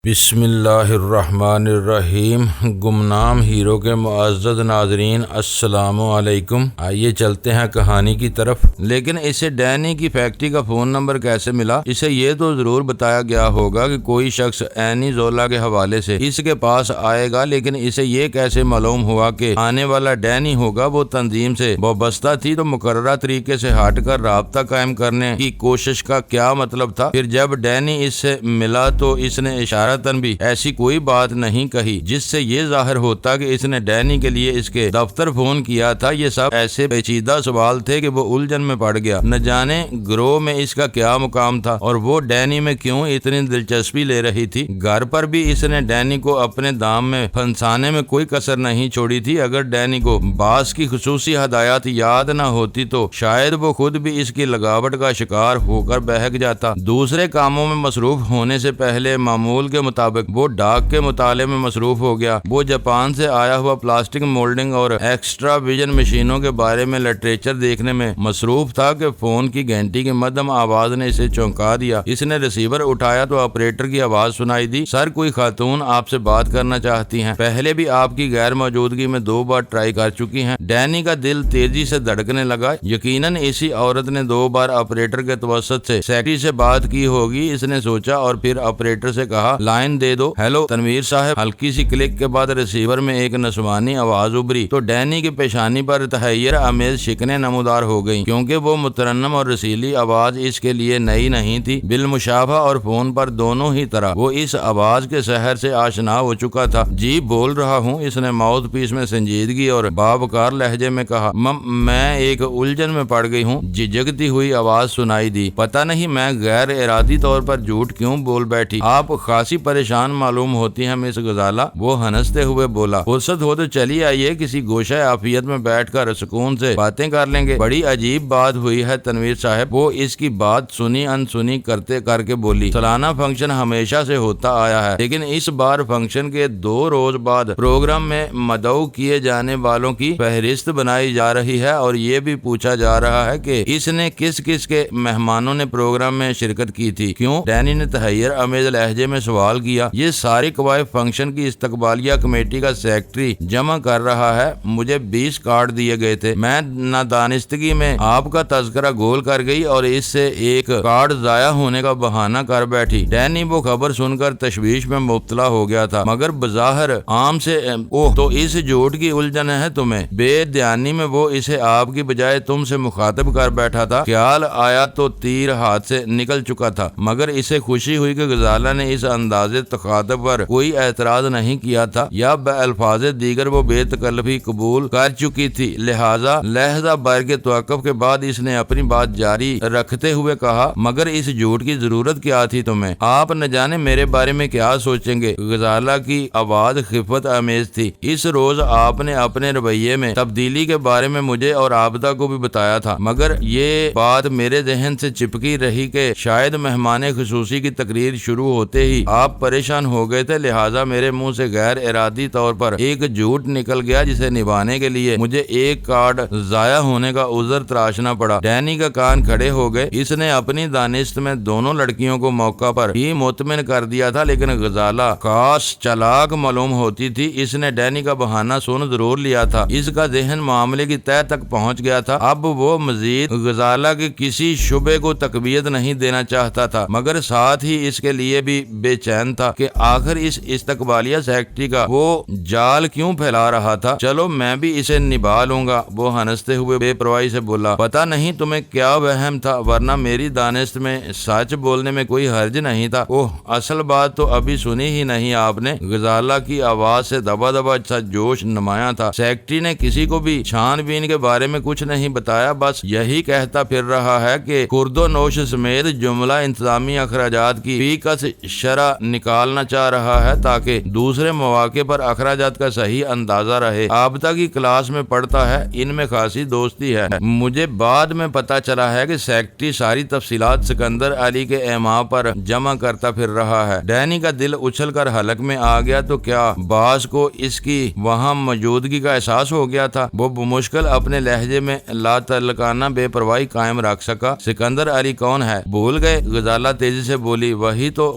بسم اللہ الرحمن الرحیم۔ گمنام ہیرو کے معزز ناظرین السلام علیکم۔ آئیے چلتے ہیں کہانی کی طرف۔ لیکن اسے ڈینی کی فیکٹری کا فون نمبر کیسے ملا؟ اسے یہ تو ضرور بتایا گیا ہوگا کہ کوئی شخص اینی زولا کے حوالے سے اس کے پاس آئے گا، لیکن اسے یہ کیسے معلوم ہوا کہ آنے والا ڈینی ہوگا؟ وہ تنظیم سے وابستہ تھی تو مقررہ طریقے سے ہٹ کر رابطہ قائم کرنے کی کوشش کا کیا مطلب تھا؟ پھر جب ڈینی اس سے ملا تو اس نے اشارتاً بھی ایسی کوئی بات نہیں کہی جس سے یہ ظاہر ہوتا کہ اس نے ڈینی کے لیے اس کے دفتر فون کیا تھا۔ یہ سب ایسے پیچیدہ سوال تھے کہ وہ الجھن میں پڑ گیا۔ نہ جانے گروہ میں اس کا کیا مقام تھا اور وہ ڈینی میں کیوں اتنی دلچسپی لے رہی تھی۔ گھر پر بھی اس نے ڈینی کو اپنے دام میں پھنسانے میں کوئی کسر نہیں چھوڑی تھی۔ اگر ڈینی کو باس کی خصوصی ہدایات یاد نہ ہوتی تو شاید وہ خود بھی اس کی لگاوٹ کا شکار ہو کر بہک جاتا۔ دوسرے کاموں میں مصروف ہونے سے پہلے معمول کے مطابق وہ ڈاک کے مطالعے میں مصروف ہو گیا۔ وہ جاپان سے آیا ہوا پلاسٹک مولڈنگ اور ایکسٹرا ویژن مشینوں کے بارے میں لٹریچر دیکھنے میں مصروف تھا کہ فون کی گھنٹی کی مدھم آواز نے اسے چونکا دیا۔ اس نے ریسیور اٹھایا تو آپریٹر کی آواز سنائی دی۔ سر، کوئی خاتون آپ سے بات کرنا چاہتی ہیں۔ پہلے بھی آپ کی غیر موجودگی میں 2 بار ٹرائی کر چکی ہیں۔ ڈینی کا دل تیزی سے دھڑکنے لگا۔ یقیناً اسی عورت نے 2 بار آپریٹر کے توسط سے سیکرٹری سے بات کی ہوگی، اس نے سوچا، اور پھر آپریٹر سے کہا، لائن دے دو۔ ہیلو تنویر صاحب۔ ہلکی سی کلک کے بعد ریسیور میں ایک نسوانی آواز ابھری تو ڈینی کی پیشانی پر تحیر آمیز شکنیں نمودار ہو گئیں، کیونکہ وہ مترنم اور رسیلی آواز اس کے لیے نئی نہیں تھی۔ بالمشافہہ اور فون پر دونوں ہی طرح وہ اس آواز کے سحر سے آشنا ہو چکا تھا۔ جی بول رہا ہوں، اس نے ماؤتھ پیس میں سنجیدگی اور باوقار لہجے میں کہا۔ میں ایک الجھن میں پڑ گئی ہوں، جھجکتی ہوئی آواز سنائی دی۔ پتہ نہیں میں غیر ارادی طور پر جھوٹ کیوں بول بیٹھی۔ آپ خاصی پریشان معلوم ہوتی ہیں مس غزالہ، وہ ہنستے ہوئے بولا۔ فرصت ہو تو چلی آئیے، کسی گوشہ عافیت میں بیٹھ کر سکون سے باتیں کر لیں گے۔ بڑی عجیب بات ہوئی ہے تنویر صاحب، وہ اس کی بات سنی انسنی کر کے بولی۔ سالانہ فنکشن ہمیشہ سے ہوتا آیا ہے، لیکن اس بار فنکشن کے 2 روز بعد پروگرام میں مدعو کیے جانے والوں کی فہرست بنائی جا رہی ہے، اور یہ بھی پوچھا جا رہا ہے کہ اس نے کس کے مہمانوں نے پروگرام میں شرکت کی تھی۔ کیوں؟ ڈینی نے تحیر آمیز لہجے میں سوال کیا۔ یہ ساری قوائف فنکشن کی استقبالیہ کمیٹی کا سیکرٹری جمع کر رہا ہے۔ مجھے 20 کارڈ دیے گئے تھے، میں نادانستگی میں آپ کا تذکرہ گول کر گئی اور اس سے ایک کارڈ ضائع ہونے کا بہانہ کر بیٹھی۔ ڈینی وہ خبر سن کر تشویش میں مبتلا ہو گیا تھا، مگر بظاہر عام سے اوہ تو اس جھوٹ کی الجھن ہے تمہیں۔ بے دھیانی میں وہ اسے آپ کی بجائے تم سے مخاطب کر بیٹھا تھا۔ خیال آیا تو تیر ہاتھ سے نکل چکا تھا، مگر اسے خوشی ہوئی کہ غزالہ نے اس انداز تخاطب پر کوئی اعتراض نہیں کیا تھا، یا بألفاظ دیگر وہ بے تکلفی قبول کر چکی تھی۔ لہذا لہجہ بھر کے توقف کے بعد اس نے اپنی بات جاری رکھتے ہوئے کہا، مگر اس جھوٹ کی ضرورت کیا تھی تمہیں؟ آپ نہ جانے میرے بارے میں کیا سوچیں گے؟ غزالہ کی آواز خفت آمیز تھی۔ اس روز آپ نے اپنے رویے میں تبدیلی کے بارے میں مجھے اور عابدہ کو بھی بتایا تھا، مگر یہ بات میرے ذہن سے چپکی رہی کہ شاید مہمان خصوصی کی تقریر شروع ہوتے ہی آپ پریشان ہو گئے تھے، لہٰذا میرے منہ سے غیر ارادی طور پر ایک جھوٹ نکل گیا جسے نبھانے کے لیے مجھے ایک کارڈ ضائع ہونے کا عذر تراشنا پڑا۔ ڈینی کا کان کھڑے ہو گئے۔ اس نے اپنی دانست میں دونوں لڑکیوں کو موقع پر ہی مطمئن کر دیا تھا، لیکن غزالہ خاص چالاک معلوم ہوتی تھی۔ اس نے ڈینی کا بہانہ سن ضرور لیا تھا، اس کا ذہن معاملے کی تہہ تک پہنچ گیا تھا۔ اب وہ مزید غزالہ کے کسی شبے کو تقویت نہیں دینا چاہتا تھا، مگر ساتھ ہی اس کے لیے بھی بے چین تھا کہ آخر اس استقبالیہ سیکرٹری کا وہ جال کیوں پھیلا رہا تھا۔ چلو میں بھی اسے نبھا لوں گا، وہ ہنستے ہوئے بے پرواہی سے بولا۔ پتہ نہیں تمہیں کیا وہم تھا، ورنہ میری دانست میں سچ بولنے میں کوئی حرج نہیں تھا۔ اوہ، اصل بات تو ابھی سنی ہی نہیں آپ نے۔ غزالہ کی آواز سے دبا دبا سا جوش نمایاں تھا۔ سیکرٹری نے کسی کو بھی چھان بین کے بارے میں کچھ نہیں بتایا، بس یہی کہتا پھر رہا ہے کہ خورد و نوش سمیت جملہ انتظامی اخراجات کی فی کس شرح نکالنا چاہ رہا ہے تاکہ دوسرے مواقع پر اخراجات کا صحیح اندازہ رہے۔ عابدہ کی کلاس میں پڑھتا ہے، ان میں خاصی دوستی ہے۔ مجھے بعد میں پتا چلا ہے کہ سیکرٹری ساری تفصیلات سکندر علی کے ایما پر جمع کرتا پھر رہا ہے۔ ڈینی کا دل اچھل کر حلق میں آ گیا تو کیا باس کو اس کی وہاں موجودگی کا احساس ہو گیا تھا؟ وہ بمشکل اپنے لہجے میں لا تعلقانہ بے پرواہی قائم رکھ سکا۔ سکندر علی کون ہے؟ بھول گئے؟ غزالہ تیزی سے بولی۔ وہی تو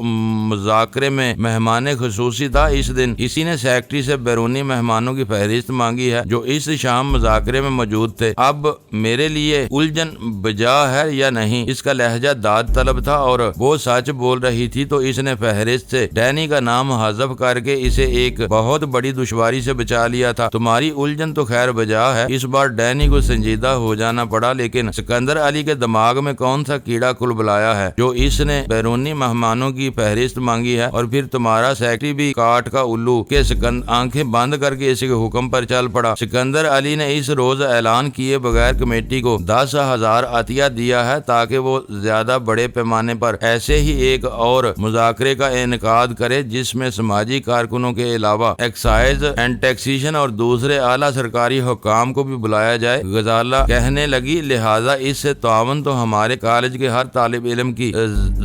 مذاکرے میں مہمان خصوصی تھا، اس دن اسی نے سیکرٹری سے بیرونی مہمانوں کی فہرست مانگی ہے جو اس شام مذاکرے میں موجود تھے۔ اب میرے لیے الجھن بجا ہے یا نہیں، اس کا لہجہ داد طلب تھا اور وہ سچ بول رہی تھی تو اس نے فہرست سے ڈینی کا نام حذف کر کے اسے ایک بہت بڑی دشواری سے بچا لیا تھا۔ تمہاری الجھن تو خیر بجا ہے۔ اس بار ڈینی کو سنجیدہ ہو جانا پڑا، لیکن سکندر علی کے دماغ میں کون سا کیڑا کلبلایا ہے جو اس نے بیرونی مہمانوں کی فہرست مانگی ہے، اور پھر تمہارا سیکرٹری بھی کاٹ کا الو کے آنکھیں بند کر کے اس کے حکم پر چل پڑا۔ سکندر علی نے اس روز اعلان کیے بغیر کمیٹی کو 10,000 عطیہ دیا ہے تاکہ وہ زیادہ بڑے پیمانے پر ایسے ہی ایک اور مذاکرے کا انعقاد کرے جس میں سماجی کارکنوں کے علاوہ ایکسائز اینڈ ٹیکسیشن اور دوسرے اعلیٰ سرکاری حکام کو بھی بلایا جائے۔ غزالہ کہنے لگی لہذا اس سے تعاون تو ہمارے کالج کے ہر طالب علم کی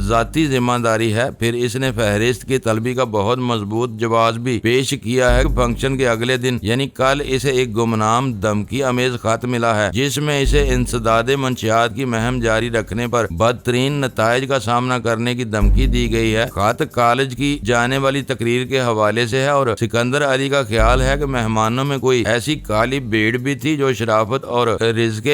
ذاتی ذمہ داری ہے۔ پھر اس نے فہرست کی طلبی کا بہت مضبوط جواز بھی پیش کیا ہے۔ فنکشن کے اگلے دن یعنی کل اسے ایک گمنام دھمکی امیز خط ملا ہے جس میں اسے انسداد منشیات کی مہم جاری رکھنے پر بدترین نتائج کا سامنا کرنے کی دھمکی دی گئی ہے۔ خط کالج کی جانے والی تقریر کے حوالے سے ہے اور سکندر علی کا خیال ہے کہ مہمانوں میں کوئی ایسی کالی بھیڑ بھی تھی جو شرافت اور رزق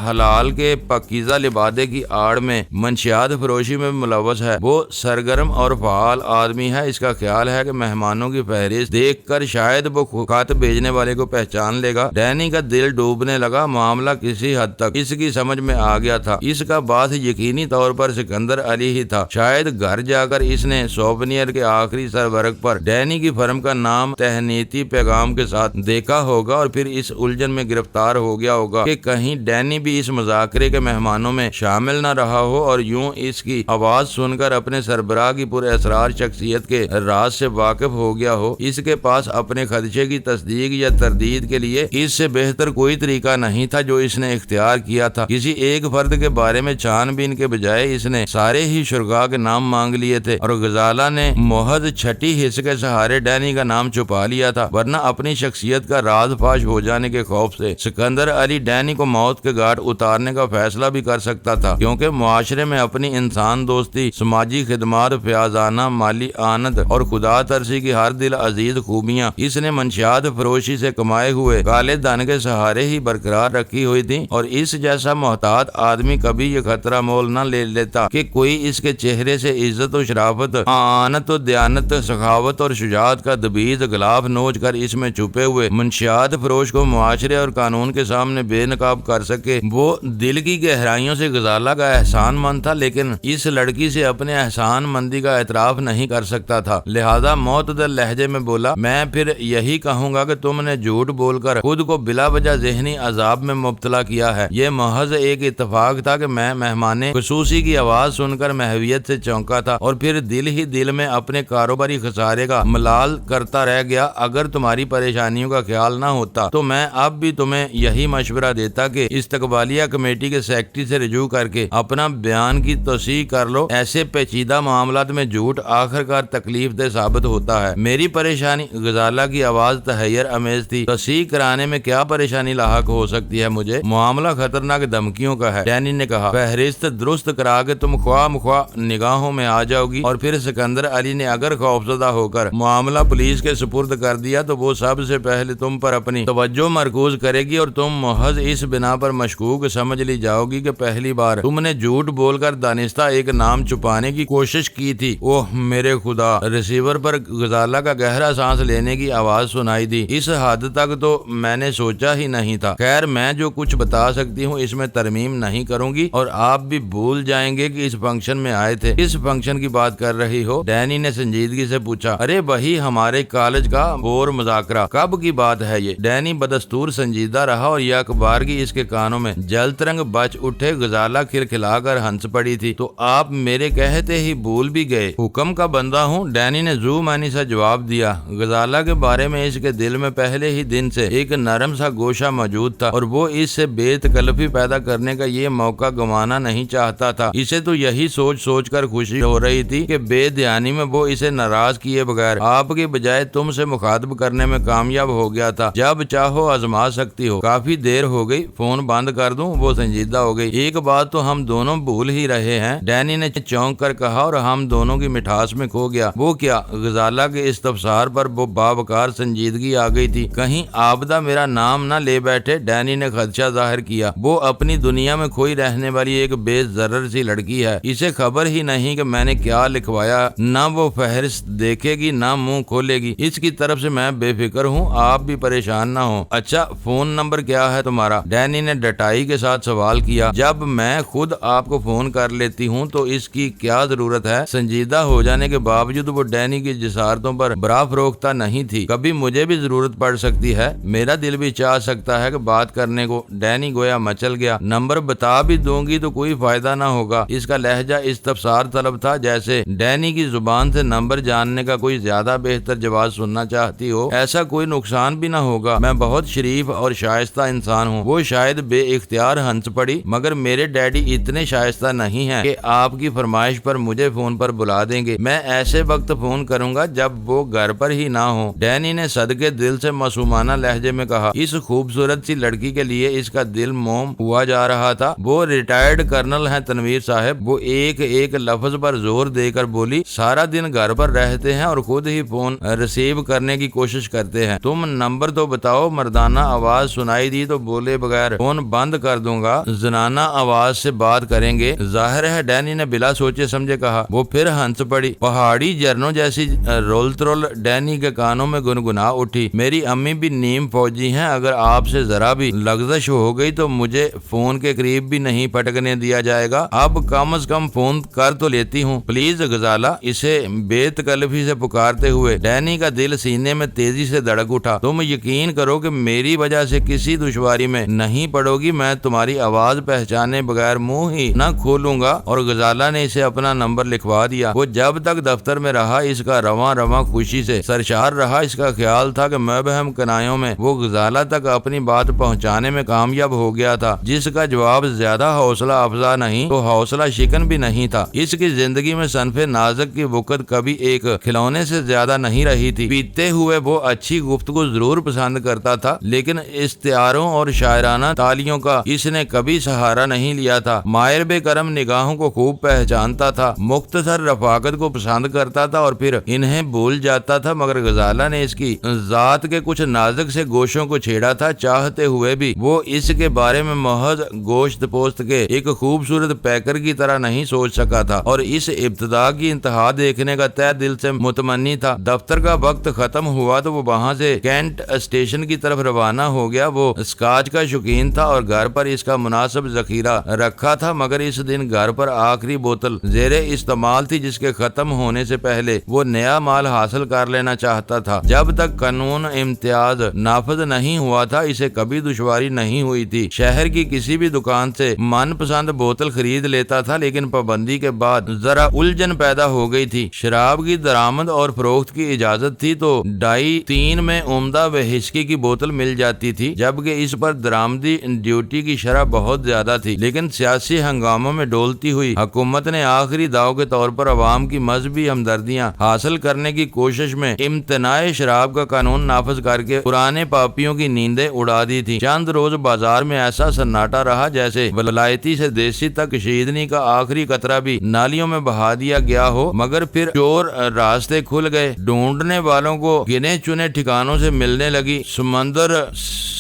حلال کے پاکیزہ لبادے کی آڑ میں منشیات فروشی میں ملوث ہے۔ وہ سرگرم اور فعال آدمی ہے۔ اس کا خیال ہے کہ مہمانوں کی فہرست دیکھ کر شاید وہ خط بھیجنے والے کو پہچان لے گا۔ ڈینی کا دل ڈوبنے لگا۔ معاملہ کسی حد تک اس کی سمجھ میں آ گیا تھا۔ اس کا باعث یقینی طور پر سکندر علی ہی تھا۔ شاید گھر جا کر اس نے سوونیر کے آخری سرورق پر ڈینی کی فرم کا نام تہنیتی پیغام کے ساتھ دیکھا ہوگا اور پھر اس الجھن میں گرفتار ہو گیا ہوگا کہ کہیں ڈینی بھی اس مذاکرے کے مہمانوں میں شامل نہ رہا ہو اور یوں اس کی آواز سن کر اپنے سربراہ کی پر اسرار شخصیت کے راز سے واقف ہو گیا ہو۔ اس کے پاس اپنے خدشے کی تصدیق یا تردید کے لیے اس سے بہتر کوئی طریقہ نہیں تھا جو اس نے اختیار کیا تھا۔ کسی ایک فرد کے بارے میں چھان بین کے بجائے اس نے سارے ہی شرکاء کے نام مانگ لیے تھے اور غزالہ نے محض چھٹی حص کے سہارے ڈینی کا نام چھپا لیا تھا، ورنہ اپنی شخصیت کا راز فاش ہو جانے کے خوف سے سکندر علی ڈینی کو موت کے گھاٹ اتارنے کا فیصلہ بھی کر سکتا تھا، کیونکہ معاشرے میں اپنی انسان دوستی، سماجی خدمات، فیاضانہ مالی آنت اور خدا ترسی کی ہر دل عزیز خوبیاں اس نے منشیات فروشی سے کمائے ہوئے کالے دھن کے سہارے ہی برقرار رکھی ہوئی تھی، اور اس جیسا محتاط آدمی کبھی یہ خطرہ مول نہ لے لیتا کہ کوئی اس کے چہرے سے عزت و شرافت، آنت و دیانت، سخاوت اور شجاعت کا دبیز غلاف نوچ کر اس میں چھپے ہوئے منشیات فروش کو معاشرے اور قانون کے سامنے بے نقاب کر سکے۔ وہ دل کی گہرائیوں سے غزالہ کا احسان مند تھا، لیکن اس لڑکی سے اپنے احسان مندی کا اعتراف نہیں کر سکتا تھا، لہذا معتدل لہجے میں بولا میں پھر یہی کہوں گا کہ تم نے جھوٹ بول کر خود کو بلا وجہ ذہنی عذاب میں مبتلا کیا ہے۔ یہ محض ایک اتفاق تھا کہ میں مہمان خصوصی کی آواز سن کر محویت سے چونکا تھا اور پھر دل ہی دل میں اپنے کاروباری خسارے کا ملال کرتا رہ گیا۔ اگر تمہاری پریشانیوں کا خیال نہ ہوتا تو میں اب بھی تمہیں یہی مشورہ دیتا کہ استقبالیہ کمیٹی کے سیکرٹری سے رجوع کر کے اپنا بیان کی توثیق کر لو۔ ایسے پیچیدہ معاملات میں جھوٹ آخرکار تکلیف دہ ثابت ہوتا ہے۔ میری پریشانی، غزالہ کی آواز تحیر امیز تھی، توثیق کرانے میں کیا پریشانی لاحق ہو سکتی ہے مجھے؟ معاملہ خطرناک دھمکیوں کا ہے، ڈینی نے کہا۔ فہرست درست کرا کے تم خواہ مخواہ نگاہوں میں آ جاؤ گی، اور پھر سکندر علی نے اگر خوفزدہ ہو کر معاملہ پولیس کے سپرد کر دیا تو وہ سب سے پہلے تم پر اپنی توجہ مرکوز کرے گی اور تم محض اس بنا پر مشکوک سمجھ لی جاؤ گی کہ پہلی بار تم نے جھوٹ بول کر دانستہ ایک نام چھپانے کی کوشش کی تھی۔ اوہ میرے خدا! ریسیور پر غزالہ کا گہرا سانس لینے کی آواز سنائی دی۔ اس حد تک تو میں نے سوچا ہی نہیں تھا۔ خیر، میں جو کچھ بتا سکتی ہوں اس میں ترمیم نہیں کروں گی اور آپ بھی بھول جائیں گے کہ اس فنکشن میں آئے تھے۔ کس فنکشن کی بات کر رہی ہو؟ ڈینی نے سنجیدگی سے پوچھا۔ ارے وہی ہمارے کالج کا بور مذاکرہ۔ کب کی بات ہے یہ؟ ڈینی بدستور سنجیدہ رہا اور یہ اخبار کی اس کے کانوں میں جل ترنگ بچ اٹھے۔ غزالہ کھلکھلا کر ہنس پڑی تھی۔ تو آپ میرے کہتے ہی بھول بھی گئے؟ حکم کا بندہ ہوں، ڈینی نے زو معنی سا جواب دیا۔ غزالہ کے بارے میں اس کے دل میں پہلے ہی دن سے ایک نرم سا گوشہ موجود تھا اور وہ اس سے بے تکلفی پیدا کرنے کا یہ موقع گنوانا نہیں چاہتا تھا۔ اسے تو یہی سوچ سوچ کر خوشی ہو رہی تھی کہ بے دھیانی میں وہ اسے ناراض کیے بغیر آپ کے بجائے تم سے مخاطب کرنے میں کامیاب ہو گیا تھا۔ جب چاہو آزما سکتی ہو۔ کافی دیر ہو گئی، فون بند کر دوں؟ وہ سنجیدہ ہو گئی۔ ایک بات تو ہم دونوں بھول ہی رہے ہیں، ڈینی نے چونک کر کہا، اور ہم دونوں کی مٹھاس احساس میں کھو گیا۔ وہ کیا؟ غزالہ کے استفسار پر وہ باوقار سنجیدگی آ گئی تھی۔ کہیں عابدہ میرا نام نہ لے بیٹھے۔ ڈینی نے خدشہ ظاہر کیا۔ وہ اپنی دنیا میں کھوئی رہنے والی ایک بے ضرر سی لڑکی ہے، اسے خبر ہی نہیں کہ میں نے کیا لکھوایا، نہ وہ فہرست دیکھے گی نہ منہ کھولے گی۔ اس کی طرف سے میں بے فکر ہوں، آپ بھی پریشان نہ ہوں۔ اچھا فون نمبر کیا ہے تمہارا؟ ڈینی نے ڈٹائی کے ساتھ سوال کیا۔ جب میں خود آپ کو فون کر لیتی ہوں تو اس کی کیا ضرورت ہے؟ سنجیدہ ہو جانے کے باوجود وہ ڈینی کی جسارتوں پر برا فروختہ نہیں تھی۔ کبھی مجھے بھی ضرورت پڑ سکتی ہے، میرا دل بھی چاہ سکتا ہے کہ بات کرنے کو۔ ڈینی گویا مچل گیا۔ نمبر بتا بھی دوں گی تو کوئی فائدہ نہ ہوگا۔ اس کا لہجہ استفسار طلب تھا، جیسے ڈینی کی زبان سے نمبر جاننے کا کوئی زیادہ بہتر جواب سننا چاہتی ہو۔ ایسا کوئی نقصان بھی نہ ہوگا، میں بہت شریف اور شائستہ انسان ہوں۔ وہ شاید بے اختیار ہنس پڑی، مگر میرے ڈیڈی اتنے شائستہ نہیں ہیں کہ آپ کی فرمائش پر مجھے فون پر بلا دیں گے۔ میں ایسے وقت فون کروں گا جب وہ گھر پر ہی نہ ہو۔ ڈینی نے صدقے دل سے معصومانہ لہجے میں کہا۔ اس خوبصورت سی لڑکی کے لیے اس کا دل موم ہوا جا رہا تھا۔ وہ ریٹائرڈ کرنل ہیں تنویر صاحب۔ وہ ایک ایک لفظ پر زور دے کر بولی۔ سارا دن گھر پر رہتے ہیں اور خود ہی فون ریسیو کرنے کی کوشش کرتے ہیں۔ تم نمبر تو بتاؤ۔ مردانہ آواز سنائی دی تو بولے بغیر فون بند کر دوں گا، زنانہ آواز سے بات کریں گے۔ ظاہر ہے، ڈینی نے بلا سوچے سمجھے کہا۔ وہ پھر ہنس پڑی۔ پہاڑی جھرنوں جیسی رول ترول ڈینی کے کانوں میں گنگنا اٹھی۔ میری امی بھی نیم فوجی ہیں، اگر آپ سے ذرا بھی لغزش ہو گئی تو مجھے فون کے قریب بھی نہیں پٹکنے دیا جائے گا۔ اب کم از کم فون کر تو لیتی ہوں پلیز غزالہ، اسے بے تکلفی سے پکارتے ہوئے ڈینی کا دل سینے میں تیزی سے دھڑک اٹھا۔ تم یقین کرو کہ میری وجہ سے کسی دشواری میں نہیں پڑو گی، میں تمہاری آواز پہچانے بغیر منہ ہی نہ کھولوں گا۔ اور غزالہ نے اسے اپنا نمبر لکھوا دیا۔ وہ جب تک دفتر میں رہا اس کا رواں رواں خوشی سے سرشار رہا۔ اس کا خیال تھا کہ مبہم کنایوں میں وہ غزالہ تک اپنی بات پہنچانے میں کامیاب ہو گیا تھا، جس کا جواب زیادہ حوصلہ افزا نہیں تو حوصلہ شکن بھی نہیں تھا۔ اس کی زندگی میں صنف نازک کی وقت کبھی ایک کھلونے سے زیادہ نہیں رہی تھی۔ پیتے ہوئے وہ اچھی گفتگو ضرور پسند کرتا تھا، لیکن استعاروں اور شاعرانہ تالیوں کا اس نے کبھی سہارا نہیں لیا تھا۔ مائر بے کرم نگاہوں کو خوب پہچانتا تھا، مختصر رفاقت کو پسند کرتا تھا اور پھر انہیں بھول جاتا تھا، مگر غزالہ نے اس کی ذات کے کچھ نازک سے گوشوں کو چھیڑا تھا۔ چاہتے ہوئے بھی وہ اس کے بارے میں محض گوشت پوست کے ایک خوبصورت پیکر کی طرح نہیں سوچ سکا تھا، اور اس ابتدا کی انتہا دیکھنے کا تہ دل سے متمنی تھا۔ دفتر کا وقت ختم ہوا تو وہ وہاں سے کینٹ اسٹیشن کی طرف روانہ ہو گیا۔ وہ اسکاچ کا شوقین تھا اور گھر پر اس کا مناسب ذخیرہ رکھا تھا، مگر اس دن گھر پر آخری بوتل زیر استعمال تھی، جس کے ختم ہونے سے پہلے وہ نیا مال حاصل کر لینا چاہتا تھا۔ جب تک قانون امتیاز نافذ نہیں ہوا تھا اسے کبھی دشواری نہیں ہوئی تھی۔ شہر کی کسی بھی دکان سے من پسند بوتل خرید لیتا تھا، لیکن پابندی کے بعد ذرا الجھن پیدا ہو گئی تھی۔ شراب کی درآمد اور فروخت کی اجازت تھی تو 2.5 میں عمدہ وہسکی کی بوتل مل جاتی تھی، جبکہ اس پر درآمدی ڈیوٹی کی شرح بہت زیادہ تھی۔ لیکن سیاسی ہنگاموں میں ڈولتی ہوئی حکومت نے آخری داؤ کے طور پر عوام کی مذہبی ہمدردیاں حاصل کرنے کی کوشش میں امتناع شراب کا قانون نافذ کر کے پرانے پاپیوں کی نیندیں اڑا دی تھی۔ چند روز بازار میں ایسا سناٹا رہا جیسے ولایتی سے دیسی تک کشیدنی کا آخری قطرہ بھی نالیوں میں بہا دیا گیا ہو، مگر پھر چور راستے کھل گئے۔ ڈھونڈنے والوں کو گنے چنے ٹھکانوں سے ملنے لگی۔ سمندر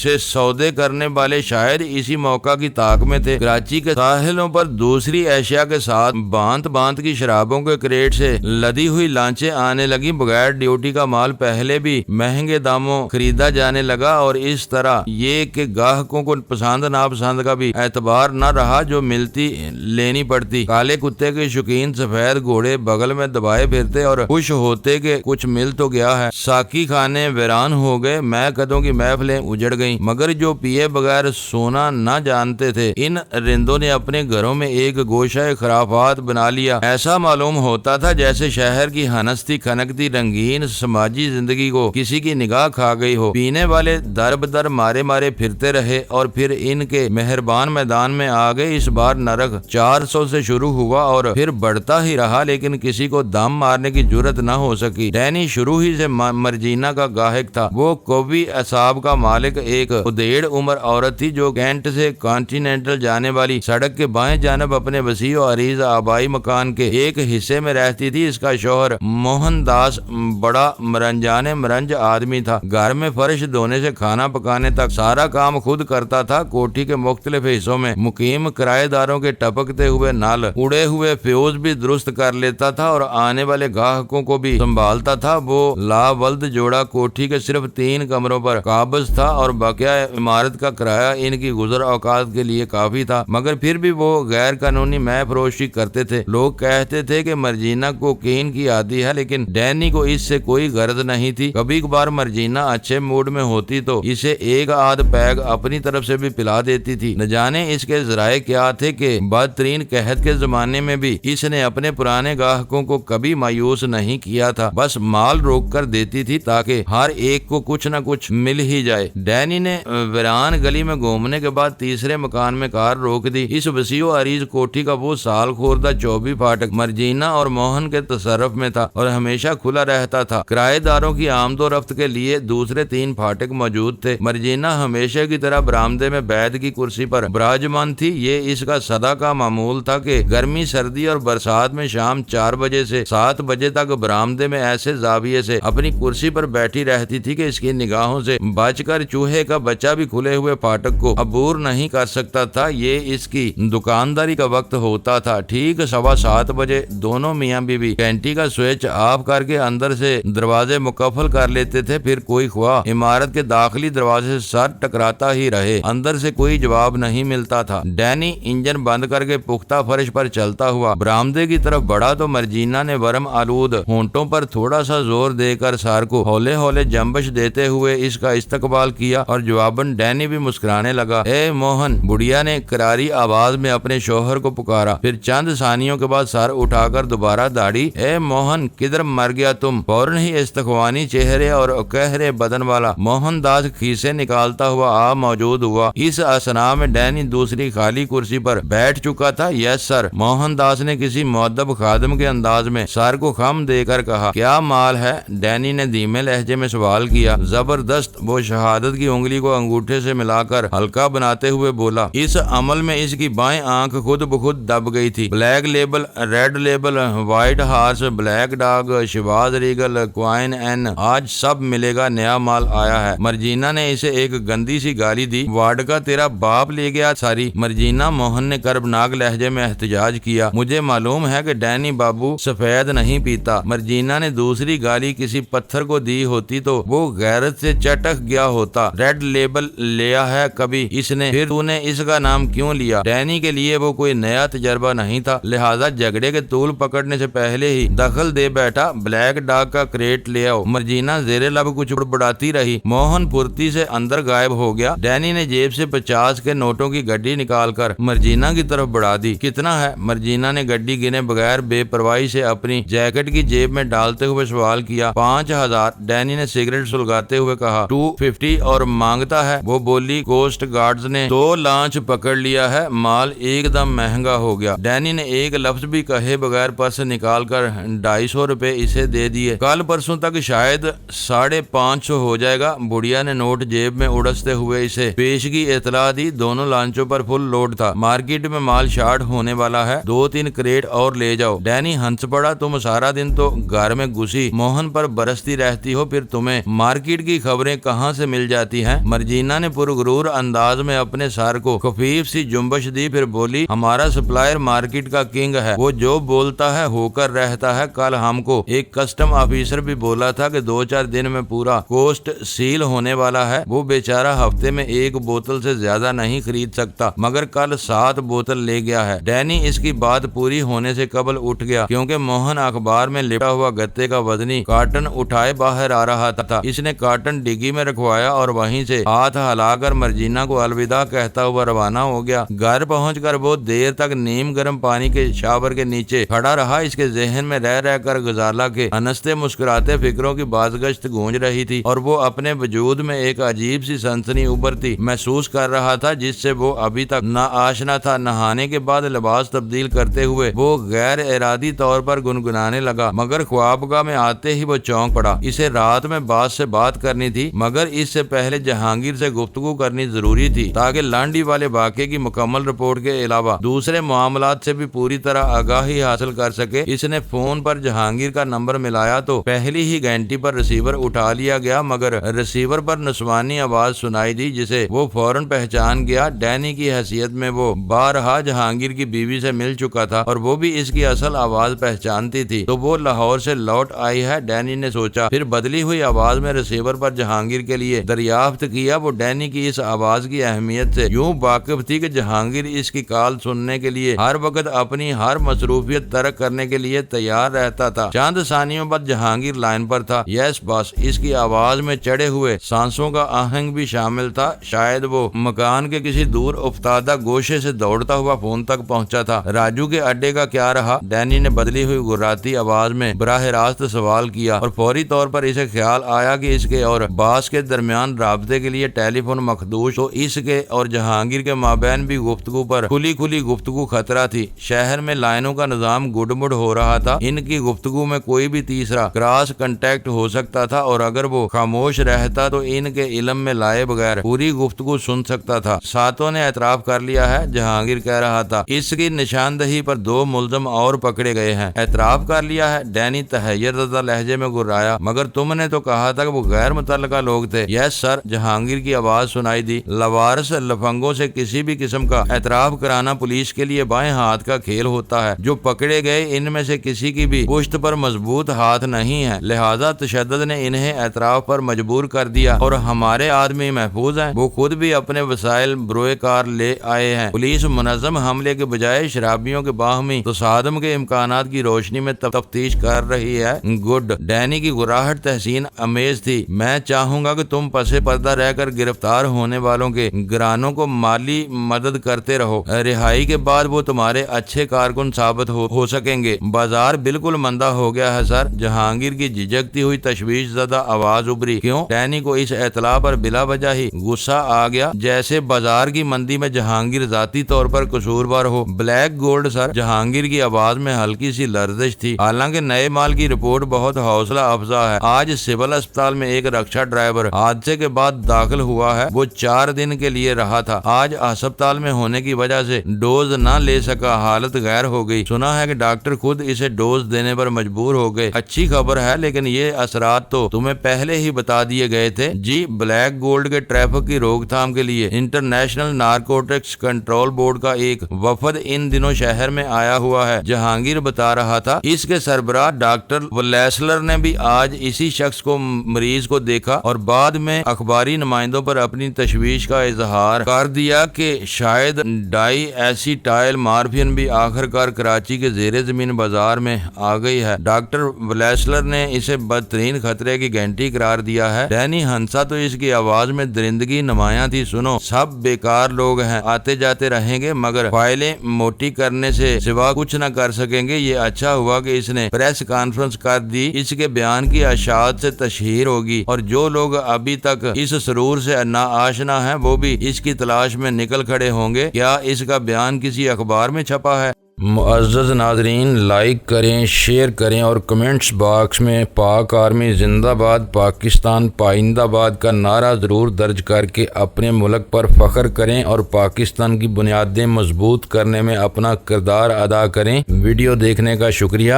سے سودے کرنے والے شاید اسی موقع کی طاق میں تھے۔ کراچی کے ساحلوں پر دوسری ایشیا کے ساتھ بانت بانت کی شرابوں کے کریٹ سے لدی ہوئی لانچیں آنے لگی۔ بغیر ڈیوٹی کا مال پہلے بھی مہنگے داموں خریدا جانے لگا، اور اس طرح یہ کہ گاہکوں کو پسند ناپسند کا بھی اعتبار نہ رہا، جو ملتی لینی پڑتی۔ کالے کتے کے شوقین سفید گھوڑے بغل میں دبائے پھرتے اور خوش ہوتے کہ کچھ مل تو گیا ہے۔ ساکی خانے ویران ہو گئے، میں قدوں کی محفلیں اجڑ گئیں، مگر جو پیے بغیر سونا نہ جانتے تھے ان رندوں نے اپنے گھروں میں ایک گوشہ خرافات بنا لیا۔ ایسا معلوم ہوتا تھا جیسے شہر کی ہنستی کھنکتی رنگین سماجی زندگی کو کسی کی نگاہ کھا گئی ہو۔ پینے والے در بدر مارے مارے پھرتے رہے اور پھر ان کے مہربان میدان میں آ گئے۔ اس بار نرخ 400 سے شروع ہوا اور پھر بڑھتا ہی رہا، لیکن کسی کو دم مارنے کی جرت نہ ہو سکی۔ ڈینی شروع ہی سے مرجینا کا گاہک تھا۔ وہ قوی اعصاب کا مالک ایک ادیڑ عمر عورت تھی جو کینٹ سے کانٹیننٹل جانے والی سڑک کے بائیں جانب اپنے وسیع و عریض آبائی مکان کے ایک حصے میں رہ رہتی تھی۔ اس کا شوہر موہن داس بڑا مرنجانے مرنج آدمی تھا۔ گھر میں فرش دھونے سے کھانا پکانے تک سارا کام خود کرتا تھا۔ کوٹھی کے مختلف حصوں میں مقیم کرایہ داروں کے ٹپکتے ہوئے نل، اڑے ہوئے فیوز بھی درست کر لیتا تھا اور آنے والے گاہکوں کو بھی سنبھالتا تھا۔ وہ لاولد جوڑا کوٹھی کے صرف 3 کمروں پر قابض تھا اور بقیہ عمارت کا کرایہ ان کی گزر اوقات کے لیے کافی تھا، مگر پھر بھی وہ غیر قانونی مے فروشی کرتے تھے۔ لوگ کہتے تھے کہ مرجینا کوکین کی عادی ہے، لیکن ڈینی کو اس سے کوئی غرض نہیں تھی۔ کبھی کبھار مرجینا اچھے موڈ میں ہوتی تو اسے ایک آدھ پیگ اپنی طرف سے بھی پلا دیتی تھی۔ نہ جانے اس کے ذرائع کیا تھے کہ بدترین قحط کے زمانے میں بھی اس نے اپنے پرانے گاہکوں کو کبھی مایوس نہیں کیا تھا، بس مال روک کر دیتی تھی تاکہ ہر ایک کو کچھ نہ کچھ مل ہی جائے۔ ڈینی نے ویران گلی میں گھومنے کے بعد تیسرے مکان میں کار روک دی۔ اس وسیع و عریض کوٹھی کا وہ سال خوردہ 24 پھاٹک مرجینا اور موہن کے تصرف میں تھا اور ہمیشہ کھلا رہتا تھا۔ کرایہ داروں کی آمد و رفت کے لیے دوسرے 3 پھاٹک موجود تھے۔ مرجینا ہمیشہ کی طرح برآمدے میں بیٹھ کی کرسی پر براجمان تھی۔ یہ اس کا سدا کا معمول تھا کہ گرمی، سردی اور برسات میں شام 4 بجے سے 7 بجے تک برآمدے میں ایسے زاویے سے اپنی کرسی پر بیٹھی رہتی تھی کہ اس کی نگاہوں سے بچ کر چوہے کا بچہ بھی کھلے ہوئے پھاٹک کو عبور نہیں کر سکتا تھا۔ یہ اس کی دکانداری کا وقت ہوتا تھا۔ ٹھیک 7:15 بجے دونوں میاں بیوی کینٹی کا سوئچ آف کر کے اندر سے دروازے مقفل کر لیتے تھے، پھر کوئی خواہ عمارت کے داخلی دروازے سے سر ٹکراتا ہی رہے، اندر سے کوئی جواب نہیں ملتا تھا۔ ڈینی انجن بند کر کے پختہ فرش پر چلتا ہوا برآمدے کی طرف بڑھا تو مرجینا نے ورم آلود ہونٹوں پر تھوڑا سا زور دے کر سر کو ہولے ہولے جنبش دیتے ہوئے اس کا استقبال کیا اور جواباً ڈینی بھی مسکرانے لگا۔ اے موہن، بڑھیا نے کراری آواز میں اپنے شوہر کو پکارا، پھر چند ثانیوں کے بعد سر اٹھا کر دوبارہ داڑھی۔ اے موہن، کدھر مر گیا تم؟ فوراً ہی استخوانی چہرے اور کہرے بدن والا موہن داس کھیسے نکالتا ہوا آ موجود ہوا۔ اس اثناء میں ڈینی دوسری خالی کرسی پر بیٹھ چکا تھا۔ یس سر، موہن داس نے کسی مؤدب خادم کے انداز میں سر کو خم دے کر کہا۔ کیا مال ہے؟ ڈینی نے دھیمے لہجے میں سوال کیا۔ زبردست، وہ شہادت کی انگلی کو انگوٹھے سے ملا کر ہلکا بناتے ہوئے بولا۔ اس عمل میں اس کی بائیں آنکھ خود بخود دب گئی تھی۔ Black Label, Red Label, White Horse, Black Dog, Chivas Regal, Queen Anne, آج سب ملے گا، نیا مال آیا ہے۔ مرجینا نے اسے ایک گندی سی گالی دی۔ واڈکا تیرا باپ لے گیا ساری۔ مرجینا، موہن نے کربناک لہجے میں احتجاج کیا۔ مجھے معلوم ہے کہ ڈینی بابو سفید نہیں پیتا۔ مرجینا نے دوسری گالی کسی پتھر کو دی ہوتی تو وہ غیرت سے چٹک گیا ہوتا۔ ریڈ لیبل لیا ہے کبھی اس نے؟ پھر تو نے اس کا نام کیوں لیا؟ ڈینی کے لیے وہ کوئی نیا تجربہ نہیں تھا، لہذا جھگڑے کے طول پکڑنے سے پہلے ہی دخل دے بیٹھا۔ بلیک ڈاگ کا کریٹ لے آؤ۔ مرجینا زیر لب کچھ بڑبڑاتی رہی۔ موہن پھرتی سے اندر غائب ہو گیا۔ ڈینی نے جیب سے 50 کے نوٹوں کی گڈی نکال کر مرجینا کی طرف بڑھا دی۔ کتنا ہے؟ مرجینا نے گڈی گنے بغیر بے پرواہی سے اپنی جیکٹ کی جیب میں ڈالتے ہوئے سوال کیا۔ 5000۔ ڈینی نے سگریٹ سلگاتے ہوئے کہا۔ 250 اور مانگتا ہے؟ وہ بولی۔ کوسٹ گارڈز نے 2 لانچ پکڑ لیا ہے، مال ایک دم مہنگا ہو گیا۔ ڈینی نے ایک لفظ بھی کہے بغیر پرس نکال کر 250 روپے اسے دے دیے۔ کل پرسوں تک شاید 550 ہو جائے گا۔ بڑھیا نے نوٹ جیب میں اڑستے ہوئے اسے پیشگی اطلاع دی۔ دونوں لانچوں پر فل لوڈ تھا، مارکیٹ میں مال شارٹ ہونے والا ہے، 2-3 کریٹ اور لے جاؤ۔ ڈینی ہنس پڑا۔ تم سارا دن تو گھر میں گھسی موہن پر برستی رہتی ہو، پھر تمہیں مارکیٹ کی خبریں کہاں سے مل جاتی ہیں؟ مرجینا نے پرغرور انداز میں اپنے سر کو خفیف سی جنبش دی، پھر بولی۔ ہمارا سپلائر مارکیٹ کا کنگ ہے، وہ جو بولتا ہے ہو کر رہتا ہے۔ کل ہم کو ایک کسٹم آفیسر بھی بولا تھا کہ 2-4 دن میں پورا کوسٹ سیل ہونے والا ہے۔ وہ بیچارہ ہفتے میں 1 بوتل سے زیادہ نہیں خرید سکتا، مگر کل 7 بوتل لے گیا ہے۔ ڈینی اس کی بات پوری ہونے سے قبل اٹھ گیا، کیونکہ موہن اخبار میں لپٹا ہوا گتے کا وزنی کارٹن اٹھائے باہر آ رہا تھا۔ اس نے کارٹن ڈگی میں رکھوایا اور وہیں سے ہاتھ ہلا کر مرجینا کو الوداع کہتا ہوا روانہ ہو گیا۔ گھر پہنچ کر وہ دیر تک نیم گرم پانی کے شاور کے نیچے کھڑا رہا۔ اس کے ذہن میں رہ کر غزالہ کے ہنستے مسکراتے فکروں کی بازگشت گونج رہی تھی اور وہ اپنے وجود میں ایک عجیب سی سنسنی ابھرتی محسوس کر رہا تھا جس سے وہ ابھی تک نہ آشنا تھا۔ نہانے کے بعد لباس تبدیل کرتے ہوئے وہ غیر ارادی طور پر گنگنانے لگا، مگر خوابگاہ میں آتے ہی وہ چونک پڑا۔ اسے رات میں باس سے بات کرنی تھی، مگر اس سے پہلے جہانگیر سے گفتگو کرنی ضروری تھی تاکہ لانڈی والے واقعے کی مکمل رپورٹ کے علاوہ دوسرے معاملات سے بھی پوری طرح آگاہی حاصل کر سکے۔ کے اس نے فون پر جہانگیر کا نمبر ملایا تو پہلی ہی گھنٹی پر ریسیور اٹھا لیا گیا، مگر ریسیور پر نسوانی آواز سنائی دی جسے وہ فوراً پہچان گیا۔ ڈینی کی حیثیت میں وہ بارہا جہانگیر کی بیوی سے مل چکا تھا اور وہ بھی اس کی اصل آواز پہچانتی تھی، تو وہ لاہور سے لوٹ آئی ہے۔ ڈینی نے سوچا، پھر بدلی ہوئی آواز میں ریسیور پر جہانگیر کے لیے دریافت کیا۔ وہ ڈینی کی اس آواز کی اہمیت سے یوں واقف تھی کہ جہانگیر اس کی کال سننے کے لیے ہر وقت اپنی ہر مصروفیت ترک کرنے کے لیے تیار رہتا تھا۔ چند ثانیوں بعد جہانگیر لائن پر تھا۔ یس باس، اس کی آواز میں چڑھے ہوئے سانسوں کا آہنگ بھی شامل تھا۔ شاید وہ مکان کے کسی دور افتادہ گوشے سے دوڑتا ہوا فون تک پہنچا تھا۔ راجو کے اڈے کا کیا رہا؟ ڈینی نے بدلی ہوئی گراتی آواز میں براہ راست سوال کیا اور فوری طور پر اسے خیال آیا کہ اس کے اور باس کے درمیان رابطے کے لیے ٹیلی فون مخدوش، تو اس کے اور جہانگیر کے مابین بھی گفتگو پر کھلی گفتگو خطرہ تھی۔ شہر میں لائنوں کا نظام گڈ مڈ ہو رہا تھا، ان کی گفتگو میں کوئی بھی تیسرا کراس کنٹیکٹ ہو سکتا تھا اور اگر وہ خاموش رہتا تو ان کے علم میں لائے بغیر پوری گفتگو سن سکتا تھا۔ ساتوں نے اعتراف کر لیا ہے، جہانگیر کہہ رہا تھا۔ اس کی نشاندہی پر 2 ملزم اور پکڑے گئے ہیں۔ اعتراف کر لیا ہے؟ ڈینی تحیر زدہ لہجے میں گرایا، مگر تم نے تو کہا تھا کہ وہ غیر متعلقہ لوگ تھے۔ یس سر، جہانگیر کی آواز سنائی دی۔ لوارس لفنگوں سے کسی بھی قسم کا اعتراف کرانا پولیس کے لیے بائیں ہاتھ کا کھیل ہوتا ہے۔ جو پکڑے گئے ان میں سے کسی کی بھی پشت پر مضبوط ہاتھ نہیں ہے، لہذا تشدد نے انہیں اعتراف پر مجبور کر دیا اور ہمارے آدمی محفوظ ہیں۔ وہ خود بھی اپنے وسائل بروئے کار لے آئے ہیں۔ پولیس منظم حملے کے بجائے شرابیوں کے باہمی تصادم کے امکانات کی روشنی میں تفتیش کر رہی ہے۔ گڈ۔ ڈینی کی گراہٹ تحسین امیز تھی۔ میں چاہوں گا کہ تم پس پردہ رہ کر گرفتار ہونے والوں کے گرانوں کو مالی مدد کرتے رہو۔ رہائی کے بعد وہ تمہارے اچھے کارکن ثابت ہو سکیں گے۔ بازار بالکل مندہ ہو گیا ہے سر۔ جہانگیر کی جھجکتی ہوئی تشویش زدہ آواز ابری۔ کیوں؟ ڈینی کو اس اطلاع پر بلا وجہ ہی غصہ آ گیا، جیسے بازار کی مندی میں جہانگیر ذاتی طور پر قصوروار ہو۔ بلیک گولڈ سر۔ جہانگیر کی آواز میں ہلکی سی لرزش تھی، حالانکہ نئے مال کی رپورٹ بہت حوصلہ افزا ہے۔ آج سول اسپتال میں ایک رکشا ڈرائیور حادثے کے بعد داخل ہوا ہے۔ وہ 4 دن کے لیے رہا تھا۔ آج ہسپتال میں ہونے کی وجہ سے ڈوز نہ لے سکا، حالت غیر ہو گئی۔ سنا ہے کہ ڈاکٹر خود اسے ڈوز دینے پر مجبور ہو گئے۔ اچھی خبر ہے، لیکن یہ اثرات تو تمہیں پہلے ہی بتا دیے گئے تھے۔ جی، بلیک گولڈ کے ٹریفک کی روک تھام کے لیے انٹرنیشنل نارکوٹکس کنٹرول بورڈ کا ایک وفد ان دنوں شہر میں آیا ہوا ہے، جہانگیر بتا رہا تھا۔ اس کے سربراہ ڈاکٹر ولیسلر نے بھی آج اسی شخص کو مریض کو دیکھا اور بعد میں اخباری نمائندوں پر اپنی تشویش کا اظہار کر دیا کہ شاید ڈائی ایسیٹائل مارفین بھی آخر کار کراچی کے زیر زمین بازار میں آ گئی ہے۔ ڈاکٹر ولیسلر نے اسے بدترین خطرے کی گھنٹی قرار دیا ہے۔ ڈینی ہنسا تو اس کی آواز میں درندگی نمایاں تھی۔ سنو، سب بیکار لوگ ہیں، آتے جاتے رہیں گے، مگر فائلیں موٹی کرنے سے سوا کچھ نہ کر سکیں گے۔ یہ اچھا ہوا کہ اس نے پریس کانفرنس کر دی، اس کے بیان کی اشاعت سے تشہیر ہوگی اور جو لوگ ابھی تک اس سرور سے ناآشنا ہیں وہ بھی اس کی تلاش میں نکل کھڑے ہوں گے۔ کیا اس کا بیان کسی اخبار میں چھپا ہے؟ معزز ناظرین، لائک کریں، شیئر کریں اور کمنٹس باکس میں پاک آرمی زندہ باد، پاکستان پائندہ باد کا نعرہ ضرور درج کر کے اپنے ملک پر فخر کریں اور پاکستان کی بنیادیں مضبوط کرنے میں اپنا کردار ادا کریں۔ ویڈیو دیکھنے کا شکریہ۔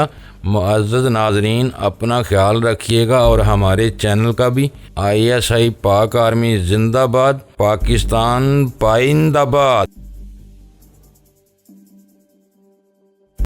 معزز ناظرین، اپنا خیال رکھیے گا اور ہمارے چینل کا بھی۔ ISI پاک آرمی زندہ باد، پاکستان پائندہ باد۔